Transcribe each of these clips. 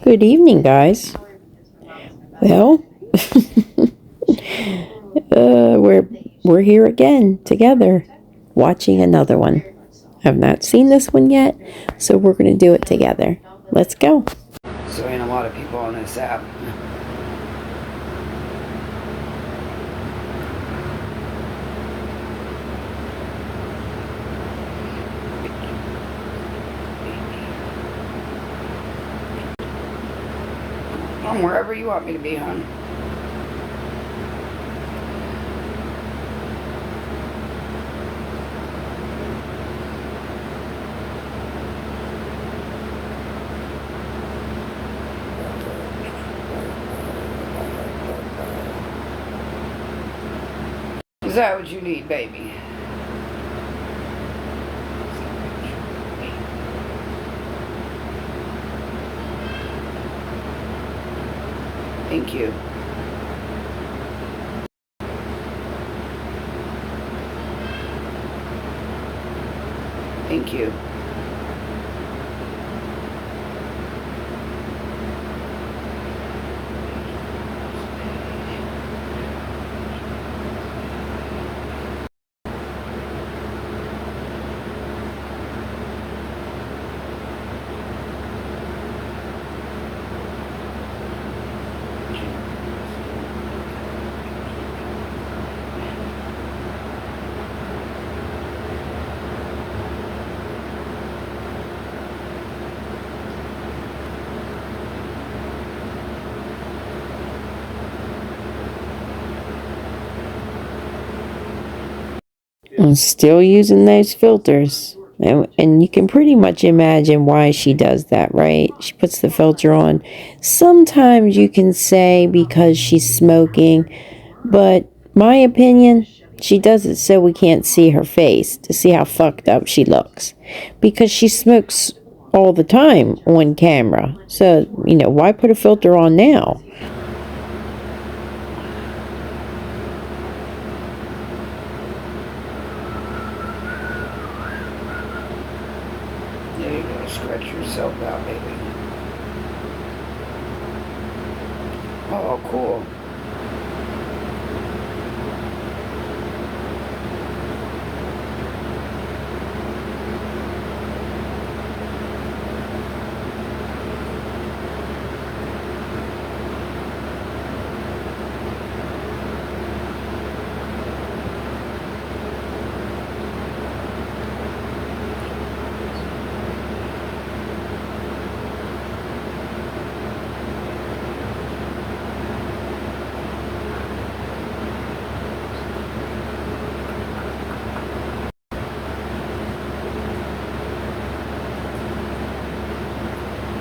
Good evening, guys. Well, we're here again together, watching another one. I've not seen this one yet, so we're gonna do it together. Let's go. So ain't a lot of people on this app. I'm wherever you want me to be, hon. Is that what you need, baby? Thank you. Thank you. I'm still using those filters. And you can pretty much imagine why she does that, right? She puts the filter on. Sometimes you can say because she's smoking, but my opinion, she does it so we can't see her face, to see how fucked up she looks. Because she smokes all the time on camera. So, why put a filter on now? There you go. Stretch yourself out, baby. Oh, cool.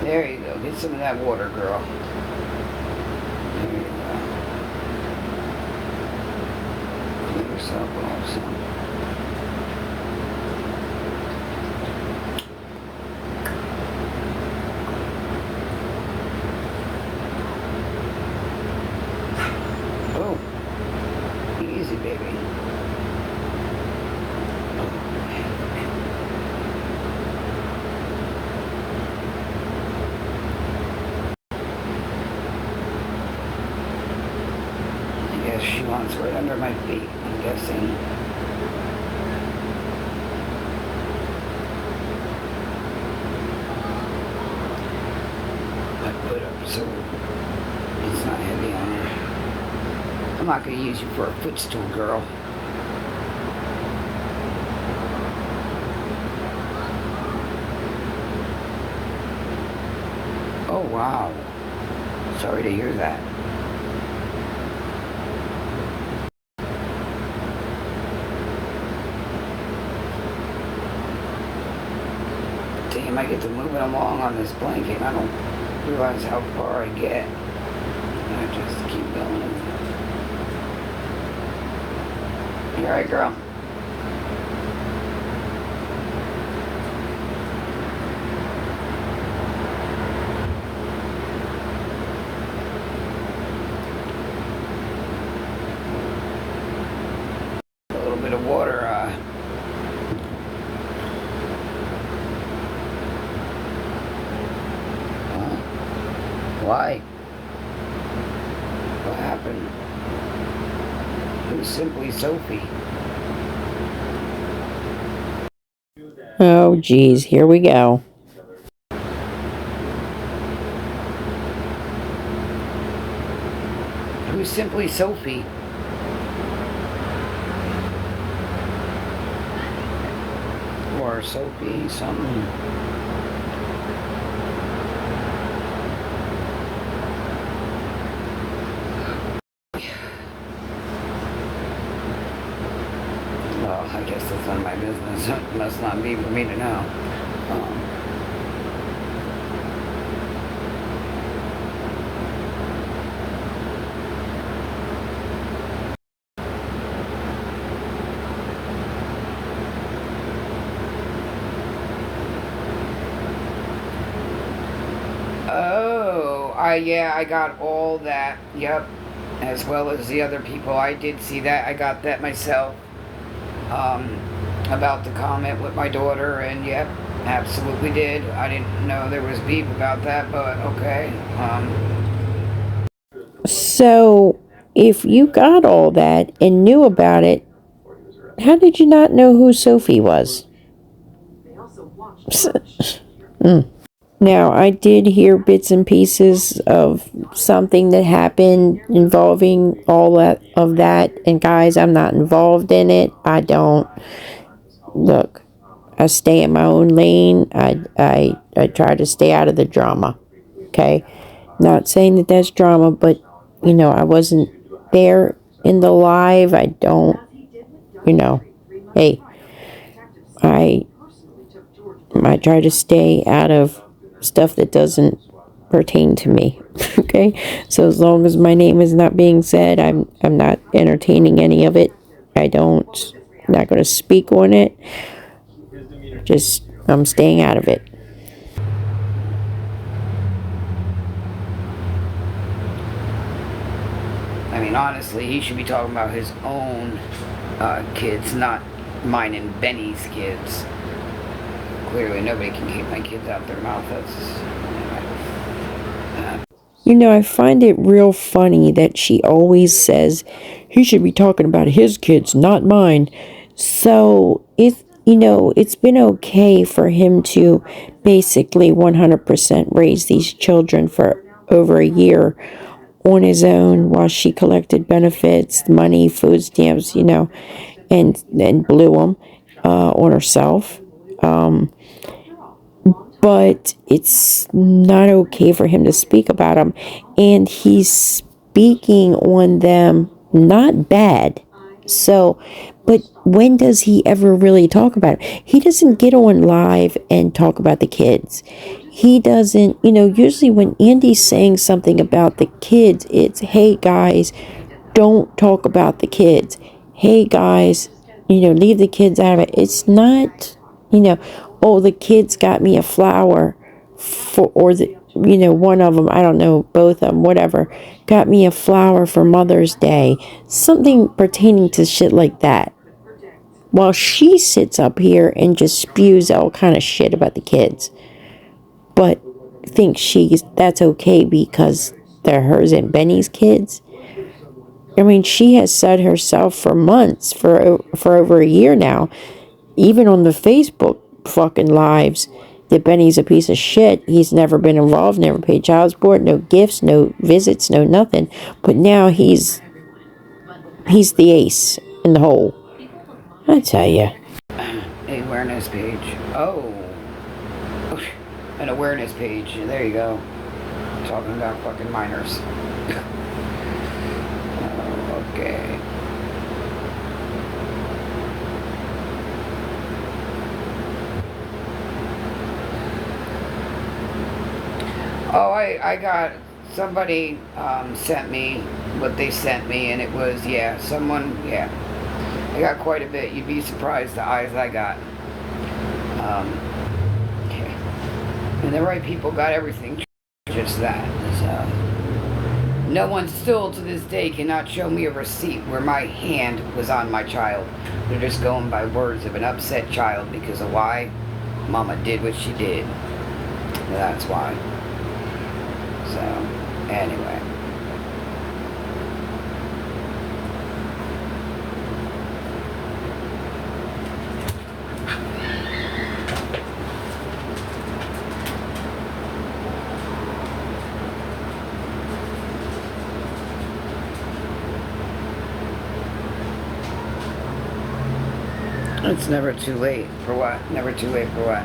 There you go. Get some of that water, girl. There you go. Clean yourself off some. Oh, easy, baby. I guess she wants right under my feet, I'm guessing. I put up so it's not heavy on her. I'm not going to use you for a footstool, girl. Oh, wow. Sorry to hear that. Damn, I get to moving along on this blanket. I don't realize how far I get. I just keep going. You alright, girl? A little bit of water, Why? What happened? Who's Simply Sophie? Oh, geez, here we go. Who's Simply Sophie? Or Sophie something. Well, I guess that's none of my business. It must not be for me to know. Oh, I got all that. Yep. As well as the other people. I did see that. I got that myself. About the comment with my daughter, and yep, absolutely did. I didn't know there was beef about that, but okay. So, if you got all that and knew about it, how did you not know who Sophie was? Now, I did hear bits and pieces of something that happened involving all of that, and guys, I'm not involved in it. I don't. Look, I stay in my own lane. I try to stay out of the drama. Okay? Not saying that that's drama, but, I wasn't there in the live. I don't, hey, I try to stay out of stuff that doesn't pertain to me. Okay? So as long as my name is not being said, I'm not entertaining any of it. I'm not going to speak on it. Just, I'm staying out of it. I mean, honestly, he should be talking about his own kids, not mine and Benny's kids. Clearly, nobody can keep my kids out their mouth. I find it real funny that she always says he should be talking about his kids, not mine. So it's been okay for him to basically 100% raise these children for over a year on his own while she collected benefits, money, food stamps, and blew them on herself. But it's not okay for him to speak about them. And he's speaking on them not bad. So, but when does he ever really talk about it? He doesn't get on live and talk about the kids. He doesn't, usually when Andy's saying something about the kids, it's, hey guys, don't talk about the kids. Hey guys, leave the kids out of it. It's not, oh, the kids got me a flower or one of them, I don't know, both of them, whatever, got me a flower for Mother's Day. Something pertaining to shit like that. While she sits up here and just spews all kind of shit about the kids. But thinks that's okay because they're hers and Benny's kids. I mean, she has said herself for months, for over a year now, even on the Facebook fucking lives, that Benny's a piece of shit. He's never been involved, never paid child support, no gifts, no visits, no nothing. But now he's the ace in the hole. I tell you. Awareness page. Oh. An awareness page. There you go. Talking about fucking minors. Okay. Oh, I got somebody sent me what they sent me, and it was someone I got quite a bit. You'd be surprised the eyes I got. And the right people got everything, just that. So no one still to this day cannot show me a receipt where my hand was on my child. They're just going by words of an upset child because of why Mama did what she did. That's why. So Anyway. It's never too late for what? Never too late for what?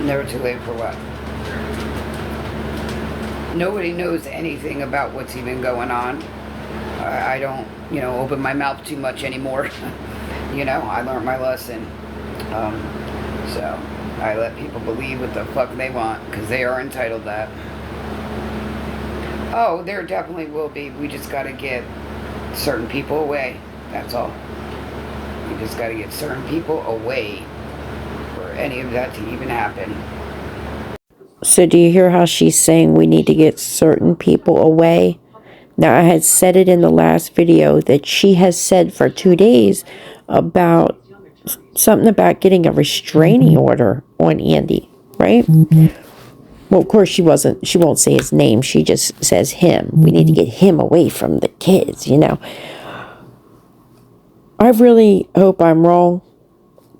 Never too late for what? Nobody knows anything about what's even going on. I don't, open my mouth too much anymore. I learned my lesson. So I let people believe what the fuck they want, because they are entitled to that. Oh, there definitely will be. We just got to get certain people away. That's all. We just got to get certain people away for any of that to even happen. So do you hear how she's saying we need to get certain people away? Now, I had said it in the last video that she has said for 2 days about something about getting a restraining order on Andy, right? Well, of course, she won't say his name. She just says him. We need to get him away from the kids, I really hope I'm wrong,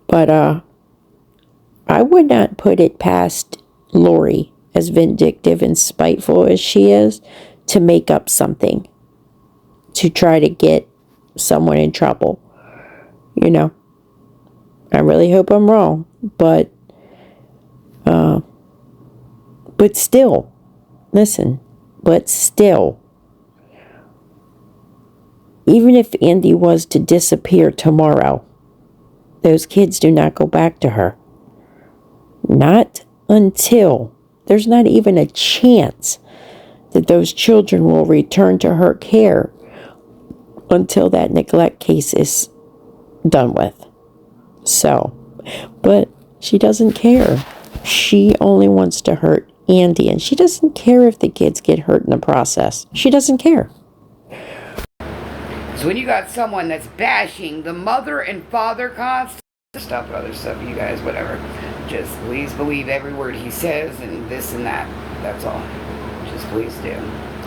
but I would not put it past Lori, as vindictive and spiteful as she is, to make up something to try to get someone in trouble. I really hope I'm wrong, but still, listen, but still, even if Andy was to disappear tomorrow, those kids do not go back to her. Not until there's not even a chance that those children will return to her care until that neglect case is done with. So, but she doesn't care. She only wants to hurt Andy, and she doesn't care if the kids get hurt in the process. She doesn't care. So when you got someone that's bashing the mother and father constantly, stuff, other stuff, you guys, whatever, just please believe every word he says and this and that. That's all. Just please do.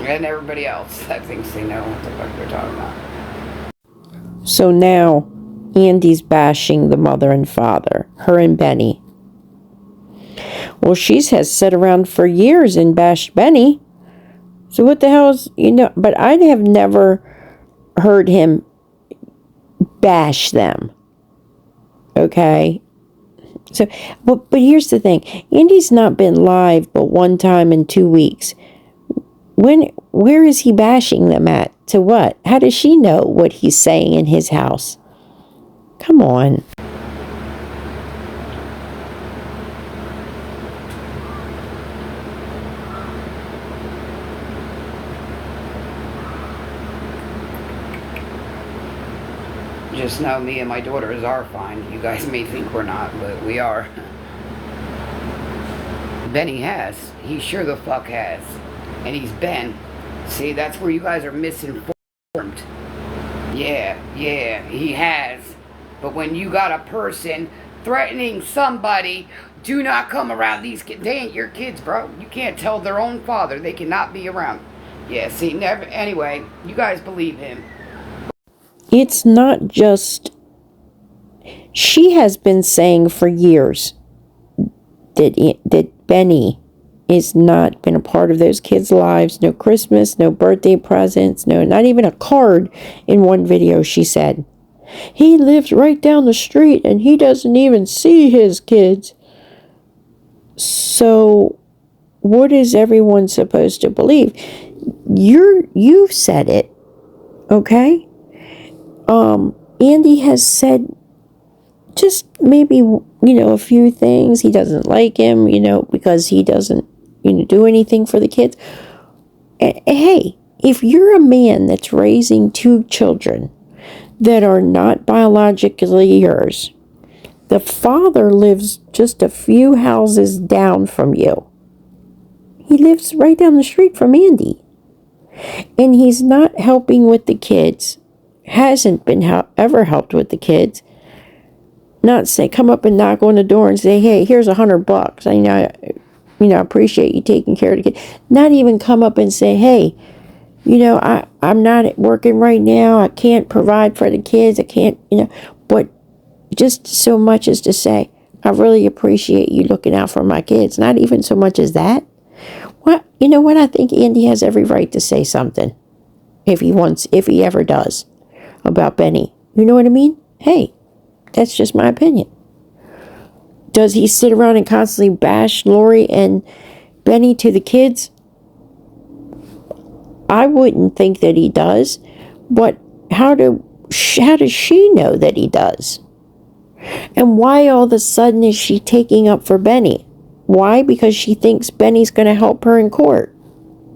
And everybody else that thinks they know what the fuck they're talking about. So now Andy's bashing the mother and father, her and Benny. Well, she has sat around for years and bashed Benny. So what the hell is, but I have never heard him bash them. Okay? So, but here's the thing. Andy's not been live but one time in 2 weeks. Where is he bashing them at? To what? How does she know what he's saying in his house? Come on. Just know me and my daughters are fine. You guys may think we're not, but we are. Benny has. He sure the fuck has. And he's been. See, that's where you guys are misinformed. Yeah, he has. But when you got a person threatening somebody, do not come around these kids. They ain't your kids, bro. You can't tell their own father they cannot be around. Yeah, see, never. Anyway, you guys believe him. It's not just... She has been saying for years that Benny is not been a part of those kids' lives. No Christmas, no birthday presents, no, not even a card. In one video she said, he lives right down the street and he doesn't even see his kids. So what is everyone supposed to believe? You've said it, okay? Andy has said just maybe, a few things. He doesn't like him, because he doesn't, do anything for the kids. Hey, if you're a man that's raising 2 children that are not biologically yours, the father lives just a few houses down from you. He lives right down the street from Andy. And he's not helping with the kids. Hasn't been ever helped with the kids. Not say, come up and knock on the door and say, hey, here's $100. I appreciate you taking care of the kid. Not even come up and say, hey, I'm not working right now. I can't provide for the kids. I can't, but just so much as to say, I really appreciate you looking out for my kids. Not even so much as that. What, what? I think Andy has every right to say something if he ever does about Benny. You know what I mean? Hey, that's just my opinion. Does he sit around and constantly bash Lori and Benny to the kids? I wouldn't think that he does, but how does she know that he does? And why all of a sudden is she taking up for Benny? Why? Because she thinks Benny's going to help her in court.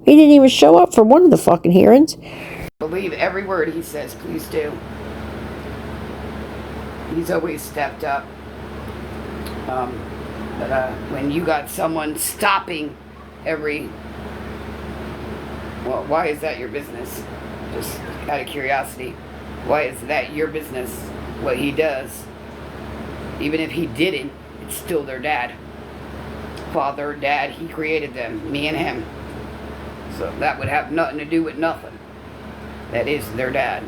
He didn't even show up for one of the fucking hearings. Believe every word he says, please do. He's always stepped up. But when you got someone stopping every... Well, why is that your business? Just out of curiosity. Why is that your business, what he does? Even if he didn't, it's still their dad. Father, dad, he created them, me and him. So that would have nothing to do with nothing. That is their dad.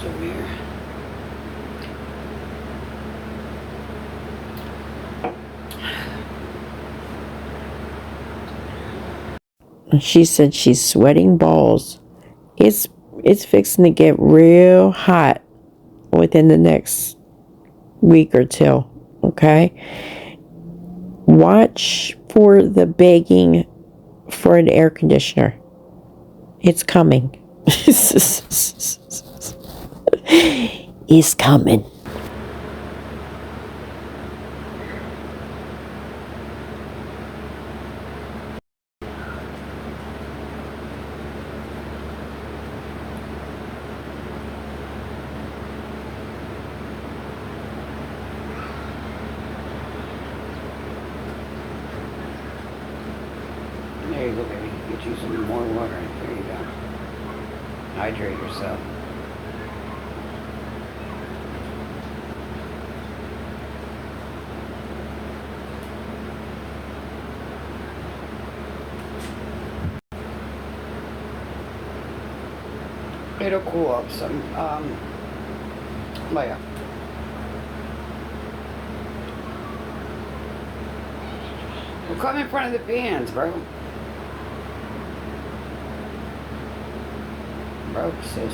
Over here. She said she's sweating balls. It's fixing to get real hot within the next week or two. Okay? Watch for the begging for an air conditioner. It's coming. It's coming. There you go, baby. Get you some more water. There you go. Hydrate yourself. It'll cool off some. But yeah. Well, come in front of the fans, bro. Bro, sis.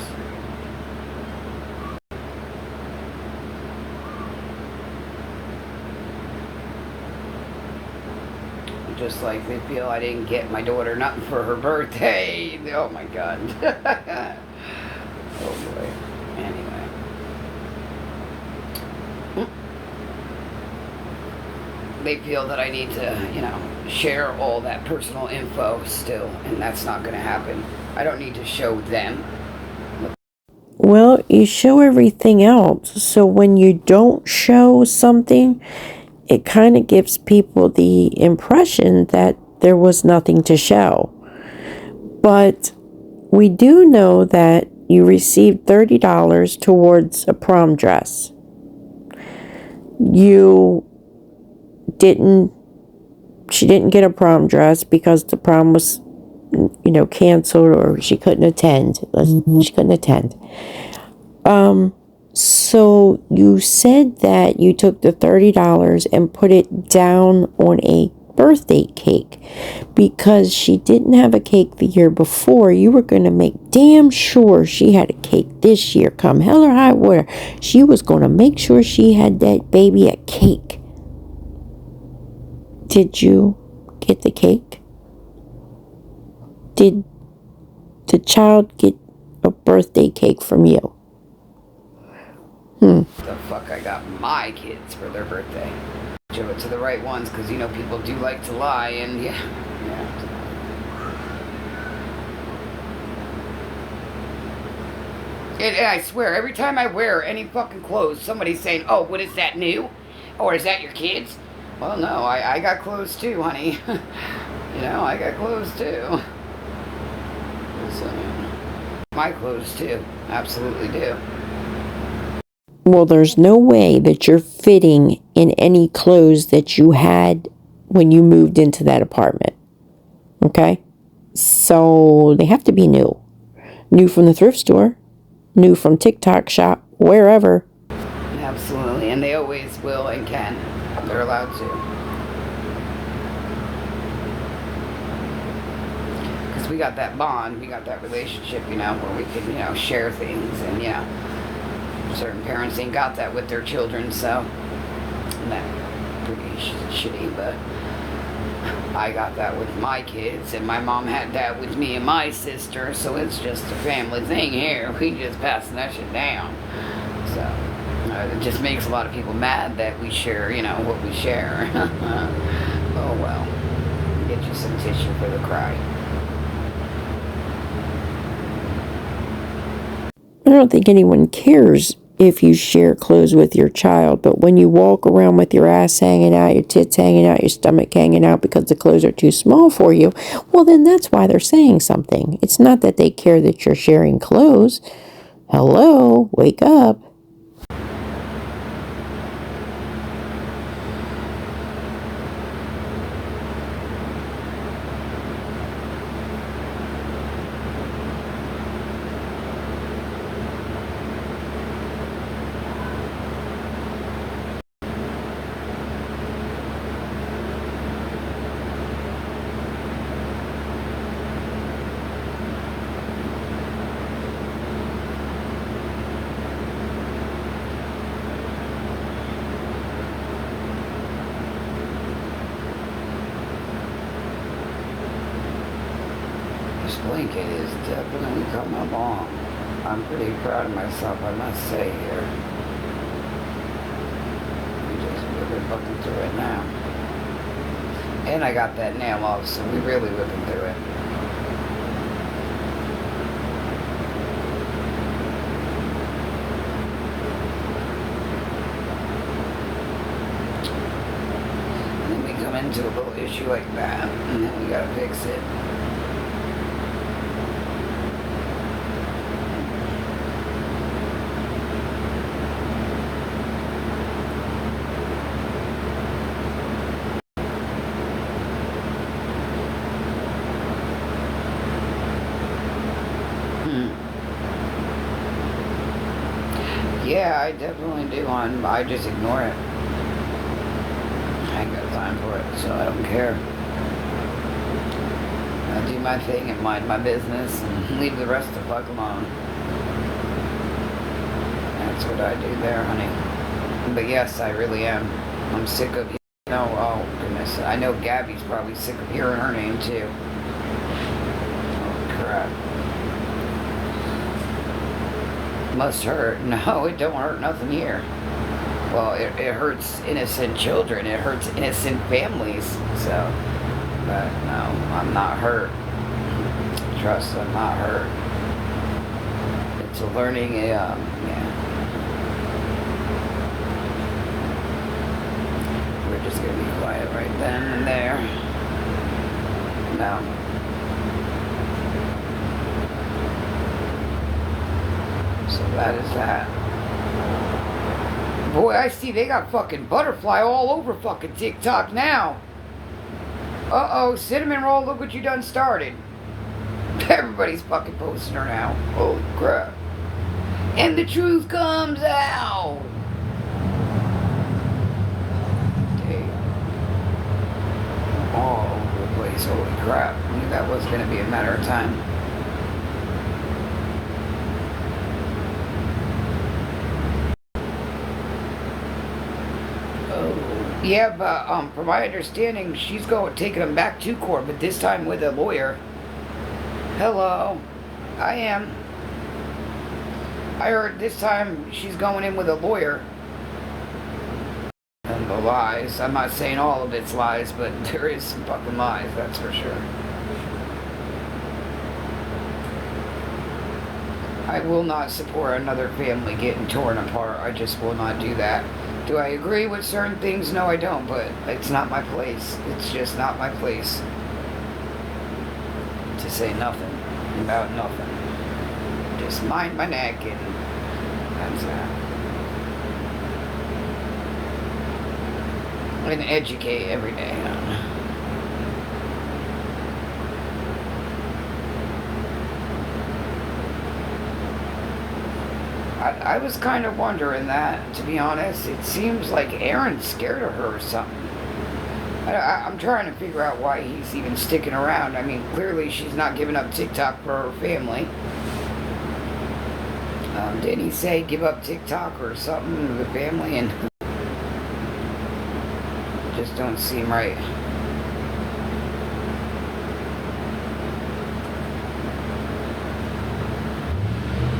Just like they feel I didn't get my daughter nothing for her birthday. Oh my god. Oh boy. Anyway. They feel that I need to, share all that personal info still, and that's not going to happen. I don't need to show them. Well, you show everything else. So when you don't show something, it kind of gives people the impression that there was nothing to show. But we do know that you received $30 towards a prom dress. She didn't get a prom dress because the prom was, canceled, or she couldn't attend. She couldn't attend. So you said that you took the $30 and put it down on a birthday cake because she didn't have a cake the year before. You were going to make damn sure she had a cake this year, come hell or high water. She was going to make sure she had that baby a cake. Did you get the cake? Did the child get a birthday cake from you? The fuck I got my kids for their birthday. show it to the right ones, because you know people do like to lie, and yeah. And I swear, every time I wear any fucking clothes, somebody's saying, "Oh, what is that new? Or is that your kids?" Well, no, I got clothes too, honey. You know, I got clothes too. So, my clothes too, absolutely do. Well, there's no way that you're fitting in any clothes that you had when you moved into that apartment. Okay? So they have to be new. New from the thrift store, new from TikTok shop, wherever. Absolutely, and they always will and can. They're allowed to. Because we got that bond, we got that relationship, you know, where we can, you know, share things, and, you know, certain parents ain't got that with their children, so that's pretty shitty, but I got that with my kids, and my mom had that with me and my sister, so it's just a family thing here. We just passing that shit down. So it just makes a lot of people mad that we share, you know, what we share. Oh well. Get you some tissue for the cry. I don't think anyone cares if you share clothes with your child, but when you walk around with your ass hanging out, your tits hanging out, your stomach hanging out because the clothes are too small for you, well, then that's why they're saying something. It's not that they care that you're sharing clothes. Hello, wake up. This blanket is definitely coming along. I'm pretty proud of myself, I must say here. We just really looking through it now. And I got that nail off, so we really whipping through it. And then we come into a little issue like that, and then we gotta fix it. Yeah, I definitely do. I just ignore it. I ain't got time for it, so I don't care. I do my thing and mind my business and leave the rest the fuck alone. That's what I do there, honey. But yes, I really am. I'm sick of, you know, oh goodness. I know Gabby's probably sick of hearing her name too. Oh crap. Must hurt. No, it don't hurt nothing here. Well, it hurts innocent children. It hurts innocent families. So, but no, I'm not hurt. Trust, I'm not hurt. It's a learning, yeah. We're just gonna be quiet right then and there. No. So that is that. Boy, I see they got fucking butterfly all over fucking TikTok now. Uh-oh, cinnamon roll, look what you done started. Everybody's fucking posting her now. Holy crap. And the truth comes out. Damn. All over the place, holy crap. I knew that was gonna be a matter of time. Yeah, but from my understanding, she's taking him back to court, but this time with a lawyer. Hello, I am. I heard this time she's going in with a lawyer. And the lies. I'm not saying all of it's lies, but there is some fucking lies, that's for sure. I will not support another family getting torn apart. I just will not do that. Do I agree with certain things? No, I don't, but it's not my place. It's just not my place to say nothing about nothing. Just mind my neck, and that's that. And educate every day. I was kind of wondering that, to be honest. It seems like Aaron's scared of her or something. I'm trying to figure out why he's even sticking around. I mean, clearly she's not giving up TikTok for her family. Didn't he say give up TikTok or something to the family? And just don't seem right.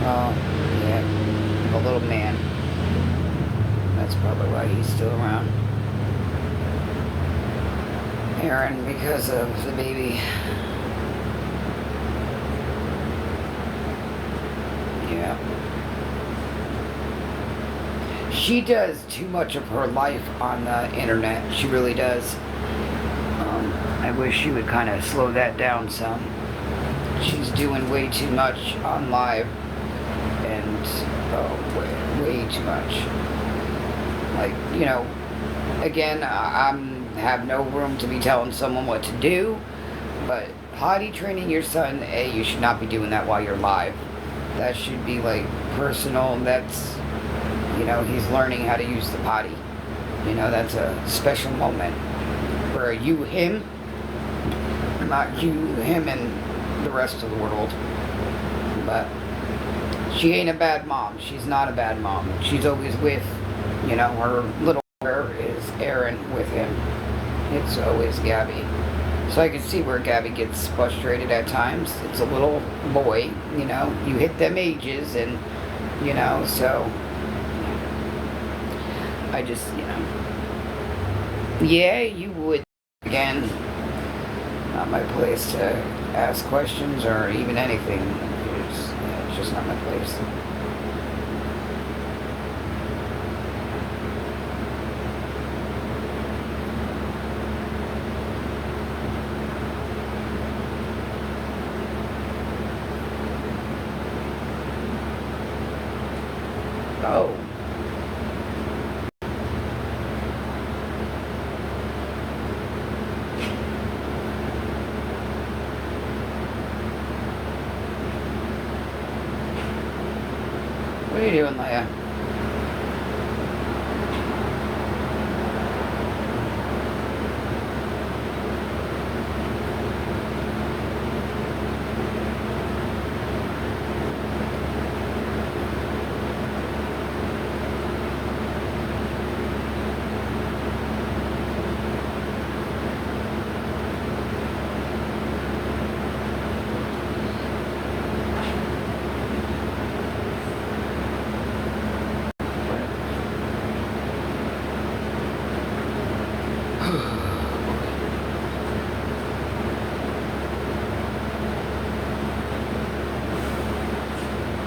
Oh, yeah, the little man. That's probably why he's still around. Aaron, because of the baby. Yeah. She does too much of her life on the internet. She really does. I wish she would kind of slow that down some. She's doing way too much on live. And, way too much. Like, you know, again, I have no room to be telling someone what to do, but potty training your son, you should not be doing that while you're live. That should be, like, personal. That's, you know, he's learning how to use the potty. You know, that's a special moment where him, not you, him, and the rest of the world. But she ain't a bad mom. She's not a bad mom. She's always with, you know, her little brother is Aaron with him. It's always Gabby. So I can see where Gabby gets frustrated at times. It's a little boy, you know. You hit them ages, and, you know, so I just, you know. Yeah, you would. Again, not my place to ask questions or even anything. It's just not my place. Oh. What are you doing, Leia?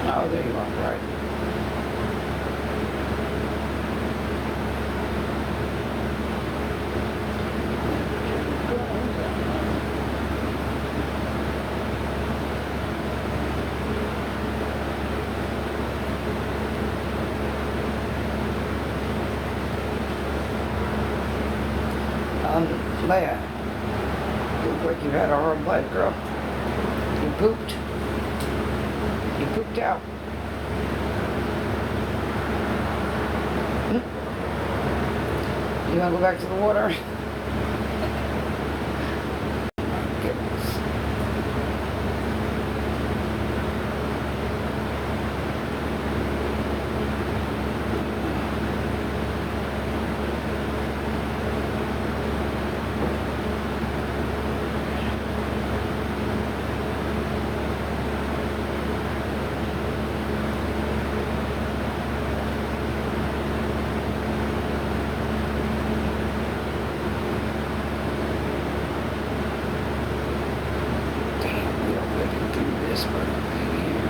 Oh, there you are, right. Leia, you look like you've had a hard life, girl. You pooped. You pooped out. You want to go back to the water? Goodness. iceberg maybe here.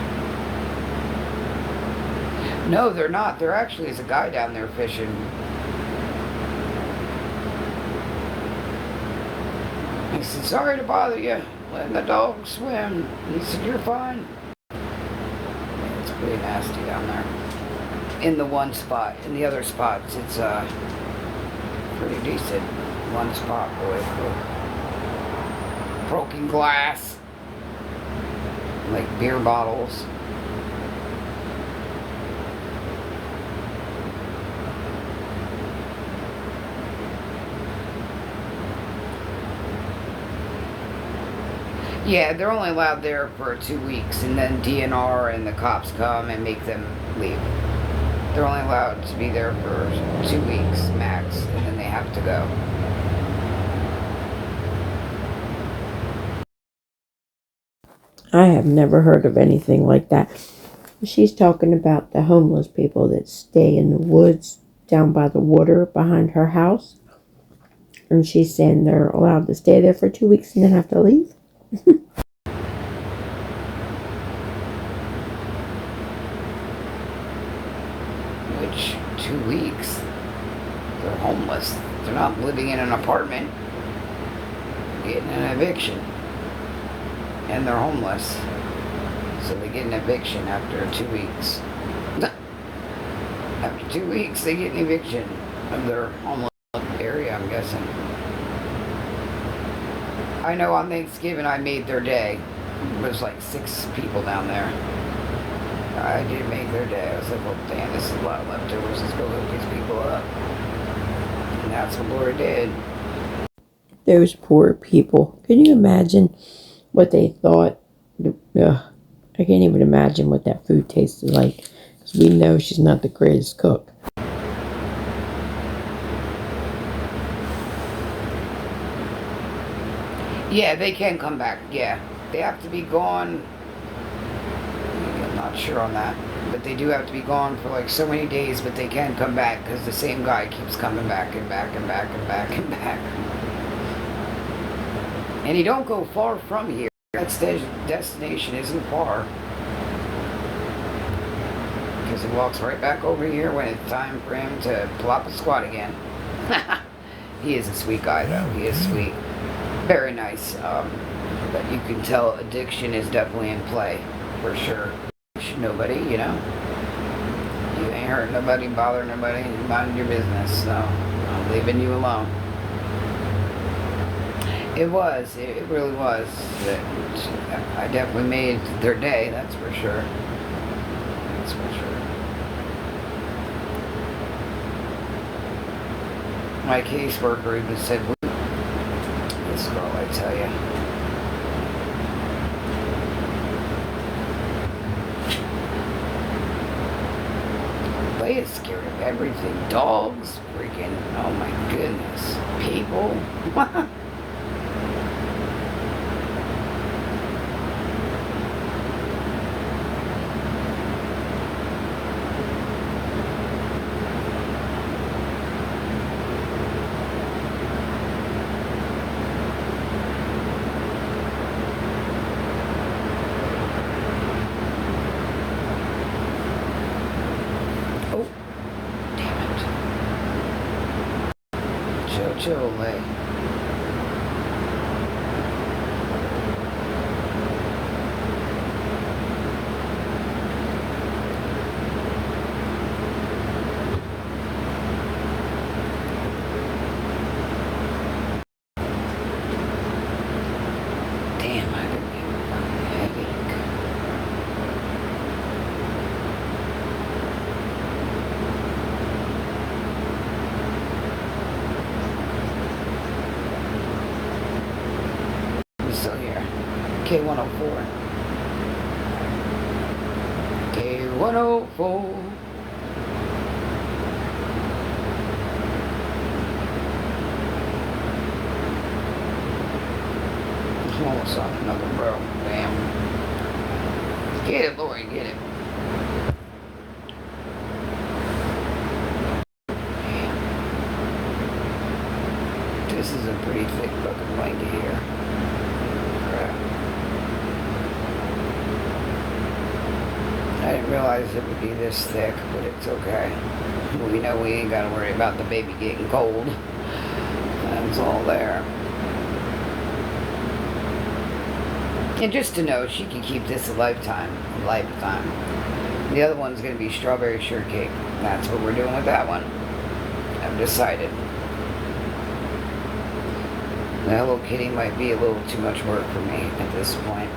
No, they're not. There actually is a guy down there fishing. He said, sorry to bother you, letting the dog swim. He said, you're fine. Yeah, it's pretty nasty down there. In the one spot. In the other spots, it's pretty decent. One spot, boy. Broken glass. Like beer bottles. Yeah, they're only allowed there for 2 weeks, and then DNR and the cops come and make them leave. They're only allowed to be there for 2 weeks max, and then they have to go. I have never heard of anything like that. She's talking about the homeless people that stay in the woods down by the water behind her house. And she's saying they're allowed to stay there for 2 weeks and then have to leave. Which, 2 weeks, they're homeless. They're not living in an apartment. They're getting an eviction. And they're homeless. So they get an eviction after 2 weeks. After 2 weeks, they get an eviction of their homeless area, I'm guessing. I know on Thanksgiving I made their day. There was like 6 people down there. I did make their day. I was like, well, damn, this is a lot of leftovers. Let's go hook these people up. And that's what Laura did. Those poor people. Can you imagine what they thought? Ugh, I can't even imagine what that food tasted like. Because we know she's not the greatest cook. Yeah, they can come back. Yeah. They have to be gone. I'm not sure on that. But they do have to be gone for like so many days, but they can come back because the same guy keeps coming back and back and back and back and back. And he don't go far from here. That destination isn't far. Because he walks right back over here when it's time for him to pull up a squat again. He is a sweet guy though. He is sweet. Very nice. But you can tell addiction is definitely in play. For sure. Nobody, you know. You ain't hurt nobody, bother nobody, you mind your business. So I'm leaving you alone. It was. It really was. I definitely made their day, that's for sure. That's for sure. My caseworker even said, this girl, I tell you. They is scared of everything. Dogs, freaking, oh my goodness. People. Chill, Lay. Damn, I didn't get a headache. Still here. K104. K104. Almost on another row. Damn. Get it, Lori, get it. Damn. This is a pretty thick fucking blanket here. Crap. realize it would be this thick, but it's okay. We know we ain't gotta worry about the baby getting cold. That's all there. And just to know, she can keep this a lifetime. The other one's gonna be strawberry shortcake. That's what we're doing with that one. I've decided. The Hello Kitty might be a little too much work for me at this point.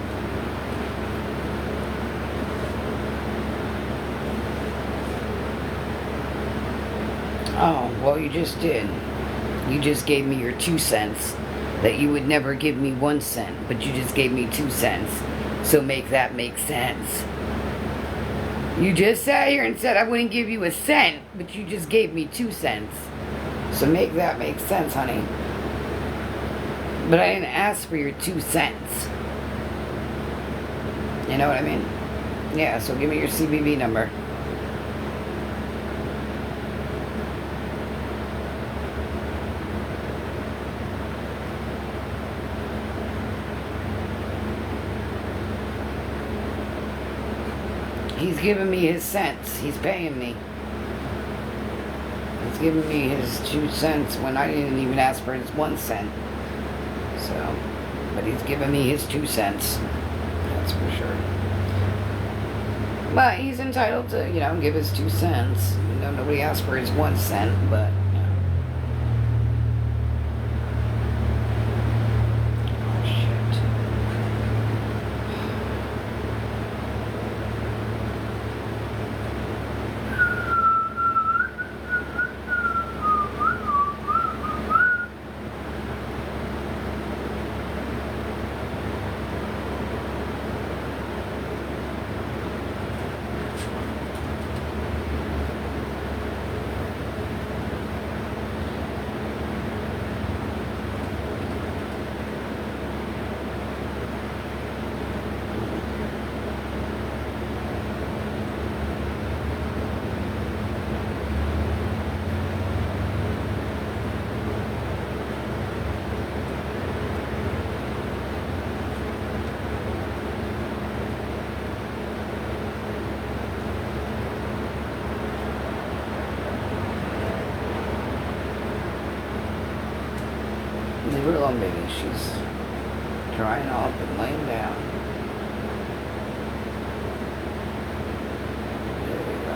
Oh, well, you just did. You just gave me your 2 cents that you would never give me 1 cent, but you just gave me 2 cents. So make that make sense. You just sat here and said I wouldn't give you a cent, but you just gave me 2 cents. So make that make sense, honey. But I didn't ask for your 2 cents. You know what I mean? Yeah, so give me your CVV number. He's giving me his cents. He's paying me. He's giving me his 2 cents when I didn't even ask for his 1 cent. So, but he's giving me his 2 cents. That's for sure. But he's entitled to, give his 2 cents. Nobody asked for his 1 cent, but, Oh, shit. Leave her alone, baby. She's drying off and laying down. There we go.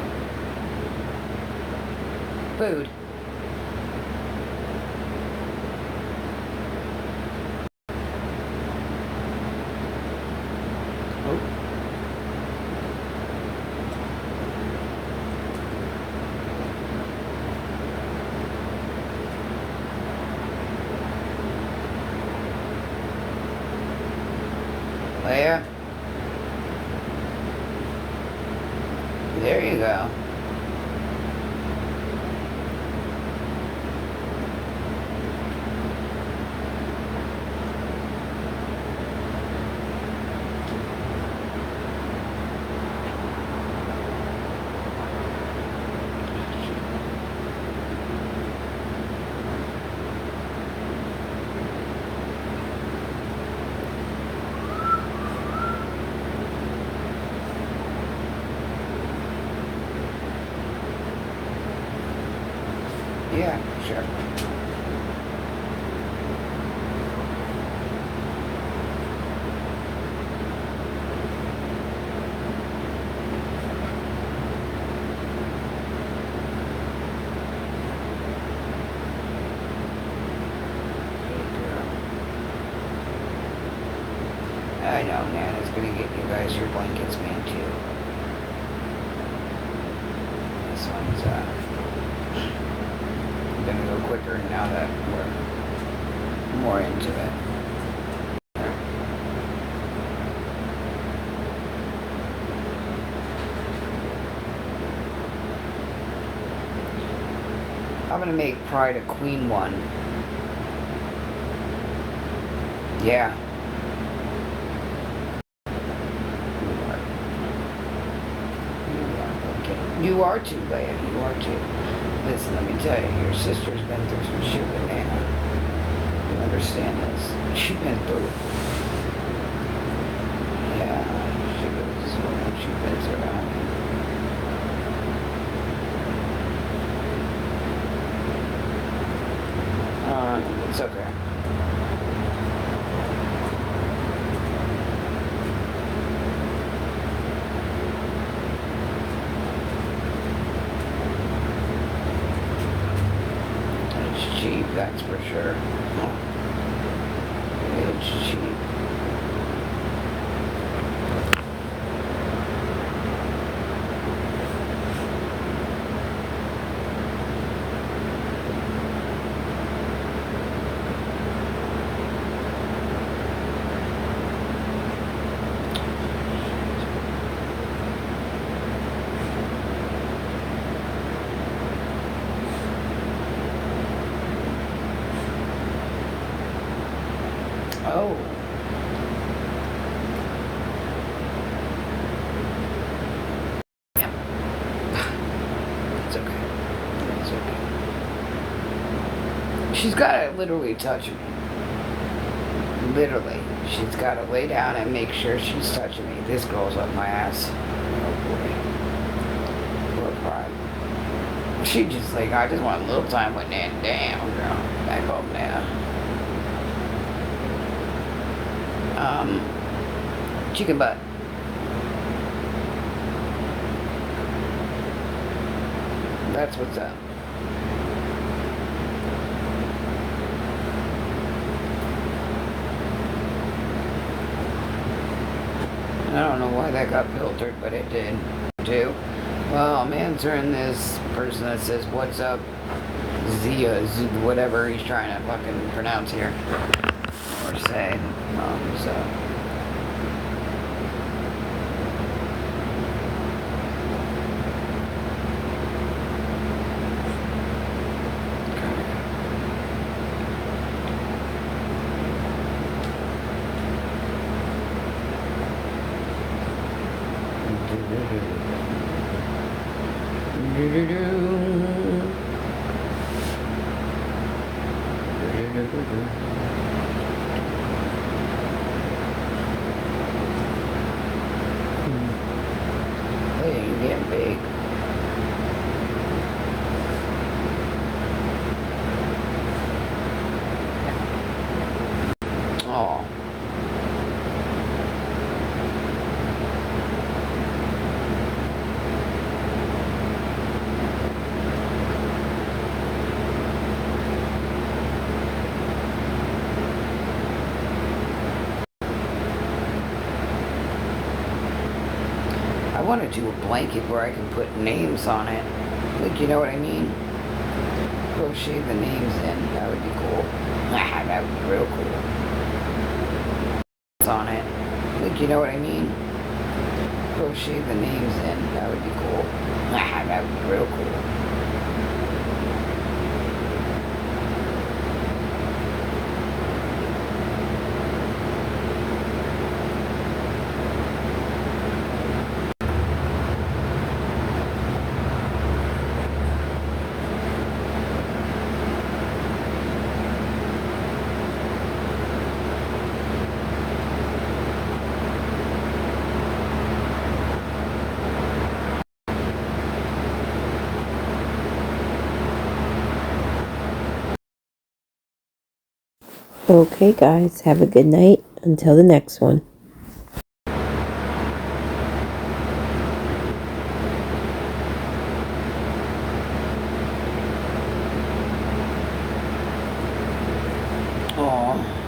Food. Oh. Leia. There you go. Yeah, sure. I know, Nana's gonna get you guys your blankets, man, too. This one's, gonna go quicker now that we're more into it. I'm gonna make Pride a queen one. Yeah. You are too, Leia. You are too. Listen, let me tell you, your sister's been through some shit with Nana. You understand this? She's been through it. Yeah, she's been through it. Oh. Yeah. It's okay. It's okay. She's got to literally touch me. Literally. She's got to lay down and make sure she's touching me. This girl's up my ass. Oh boy. Poor pride. She just like, I just want a little time with that. Damn, girl. Back home now. Chicken butt. That's what's up. I don't know why that got filtered, but it did too. Well, I'm answering this person that says, "What's up, Zia?" Whatever he's trying to fucking pronounce here or say. So. They ain't getting big. Oh. I want to do a blanket where I can put names on it. Like, you know what I mean? Crochet the names in. That would be cool. That would be real cool. On it. Like, you know what I mean? Crochet the names in. That would be cool. That would be real cool. Okay, guys, have a good night. Until the next one. Aw.